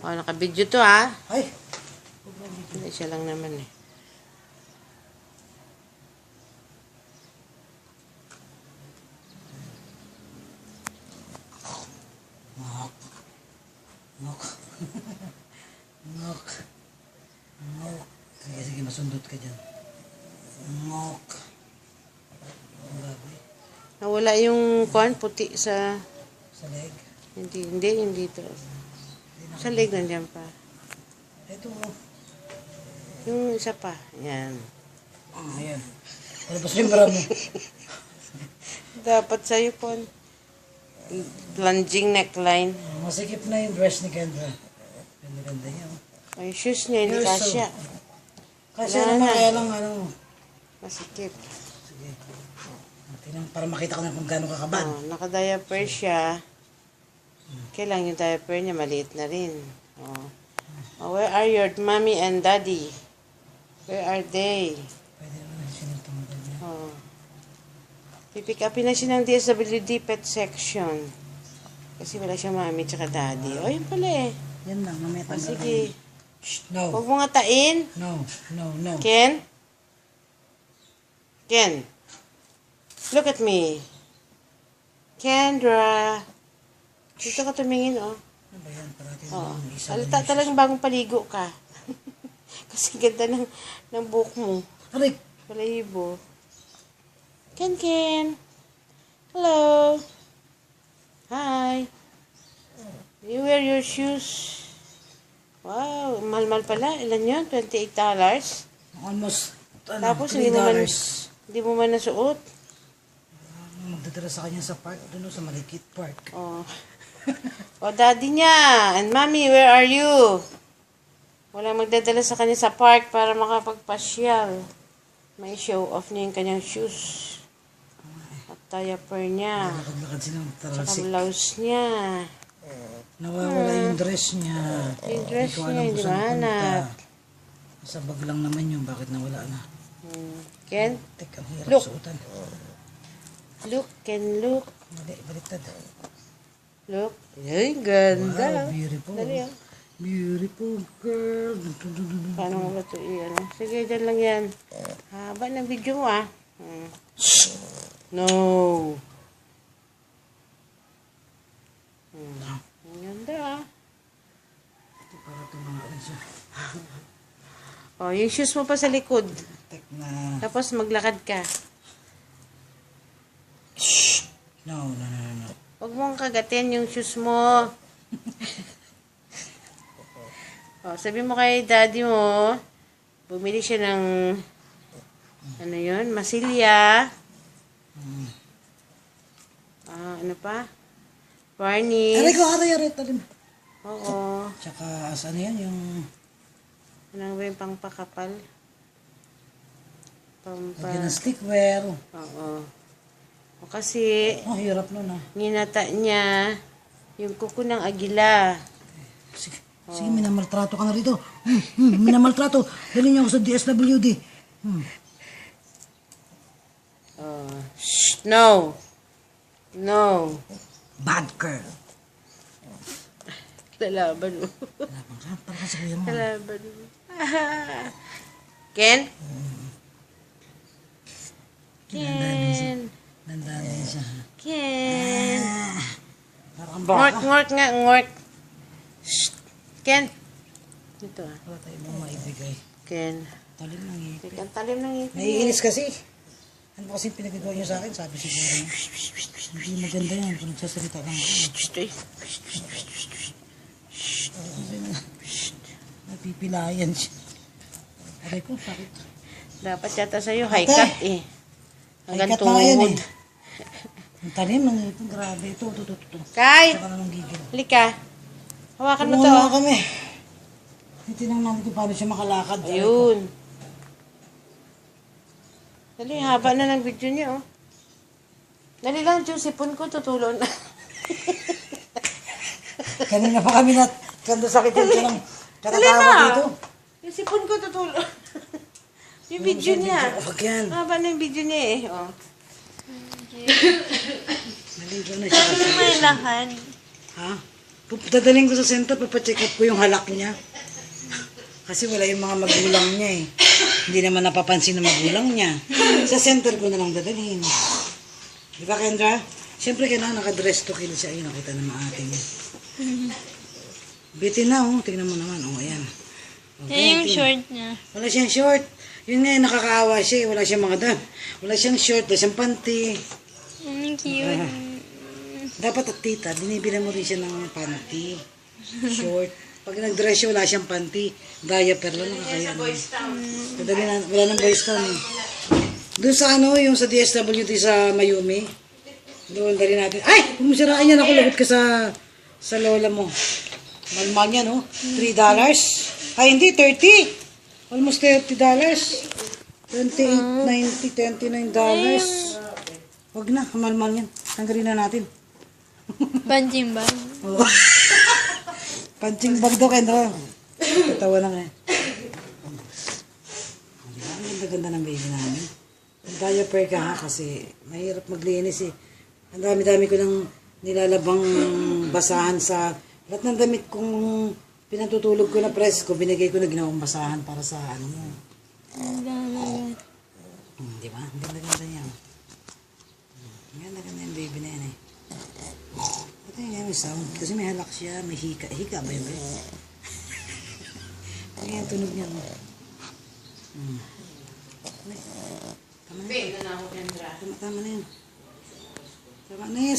Oh, naka-video to ha. Ay! Hindi siya lang naman eh. Ngok. Ngok. Ngok. Ngok. Sige, sige, masundot ka dyan. Ngok. Grabe. Nawala yung kuwan, puti sa... Sa leg. Hindi dito. Sa leg nandiyan pa. Ito. Yung isa pa. Yan. Ayan. Palabas yung bra mo. Dapat sa'yo kuwan. Plunging neckline. Masikip na yung dress ni Kendra. Ganda-ganda niya. Oh, yung shoes niya, hindi Yes, kasya. Kasi Wala naman na. kaya lang Masikip. Sige. Tingnan para makita ko na kung gaano kakabad. Oh, naka-diaper siya. Kailang yung diaper niya, maliit na rin. Oh. Oh, where are your mommy and daddy? Where are they? Pwede naman siya ng tungkol niya. Oh. Pipick upin na siya ng DSWD pet section. Kasi wala siya mami tsaka daddy. Oh, yun pala eh. Yan lang, mamaya Oh, tanggal sige. Shh, no. Huwag mo nga tain. No, no, no. Ken? Ken? Look at me. Kendra. Dito ka tumingin, oh. Ano ba yan? Parati Oo. naman isa Alta talagang bagong paligo ka. Kasi ganda ng buhok mo. Aray! Balahibo. Ken. Hello. Hi. You wear your shoes. Wow, mahal-mahal pala. Ilan yun? $28. Almost, Tapos $3. hindi mo man nasuot. Magdadala sa kanya sa park, doon sa Malikit Park. Oh. Oh, daddy niya. And mommy, where are you? Wala magdadala sa kanya sa park para makapagpasyal. May show off niya yung kanyang shoes. At diaper niya. Lakad-lakad silang Saka tarasik. blouse niya. Nawawala yung dress niya. Yung dress ko niya, alam hindi kung saan mahanap. punta. Sa bag lang naman yun, bakit nawala na? Ken, Tek, ang hirap Look. suotan. look, Ken, look. Mali, baliktad. Look. Ay, ganda. Wow, beautiful. Dali, oh. Beautiful girl. Paano mo ba ito i-ano? Sige, dyan lang yan. Haba ng video mo, ah. No. Ang ganda, ah. Para tumangalan siya. Oh, yung shoes mo pa sa likod. Tek na. Tapos maglakad ka. No. Huwag mong kagatin yung shoes mo. Oh, sabi mo kay daddy mo, bumili siya ng, ano yun, masilya. Ano pa? Varnish. Aray, talim. Oo. Tsaka, saan yan yung... Anong ba yung pangpakapal? Lagyan ng stickwear. Oo. O kasi, Oh, hirap nun ah. ninata niya yung kuko ng agila. Sige, minamaltrato ka na rito. Minamaltrato. Dali niyo ako sa DSWD. Oh. Shh, no. No. Bad girl. Lalaban mo. Laban ka, para ka sa kuya mo. Lalaban mo. Ken? Ken. Dandaan din siya. Ken. Parang Ngork nga, ngork. Shh. Ken. Dito ah. Wala tayo mong maibigay. Ken. Talim ng ngipin. Ang talim ng ngipin. Naiinis kasi. Ano ba kasi pinagagawa niyo sa akin? Sabi siguro niya. Hindi maganda yan kung nagsasalita lang ako. Napipilayan siya. Aray ko, sakit. Dapat yata sa'yo, high Ate. cut eh. Hanggang High cut na nga yan tuhod. Ang talim ng ngipin, grabe. Ito. Kai, Saka na ng gigil. halika. Hawakan mo to. Tulungan mo kami. Titinang natin kung paano siya makalakad. Ayun. Dali, haba na ng video niya, oh. Dali lang, Diyos, sipon ko, tutulon. Kanina pa kami kanda sakit yan siya lang. Dali Katatawa na. dito. Yung sipon ko, tutulon. Yung video niya. Huwag yan. Haba na yung video niya, eh. Oh. Naligo na siya kasi. May lahan. Ha? Dadaling ko sa center, papacheck up ko yung halak niya. Kasi wala yung mga magulang niya eh. Hindi naman napapansin ng magulang niya. Sa center ko na lang dadalhin. Di ba, Kendra? Siyempre, kailangan naka-dress to kill siya. Ayun, nakita naman ating. Bitin na, oh. Tingnan mo naman. Oh, ayan. Yan yung short niya. Wala siyang short. Yun nga, nakakaawa siya. Wala siyang mga wala siyang short, wala siyang panty. Ang cute. Dapat at tita, binibila mo rin siya ng panty. Short. Pag nag-dress siya, wala siyang panty. Diaper lang, nakakaya. Kadali na, wala nang boys town eh. Doon sa ano, yung sa DSWD sa Mayumi. Doon, dali natin. Ay! Kung masiraan yan ako, lagot ka sa lola mo. Malman yan, no? $3. Ay, hindi, 30. Almost $30. $28.90, $29. Wag na, malman yan. Tanggalin na natin. Punching bag. Oo. Punching bag daw, Kendra. Katawa na nga. Diba? Ang ganda-ganda ng baby namin. Diaper ka ha, kasi mahirap maglinis eh. Ang dami-dami ko lang nilalabang basahan sa... Lahat ng damit kong pinatutulog ko na press ko, binigay ko na ginawang basahan para sa ano mo. Di ba? Ang ganda-ganda niya. Ang ganda-ganda yung baby na yan eh. Ito yung may sound. Kasi may halak siya, may hika. Hika ba yun? Ano yung tunog niya? Tama na yun. Babe, na ako, Kendra. Tama na yun. Tama na yun.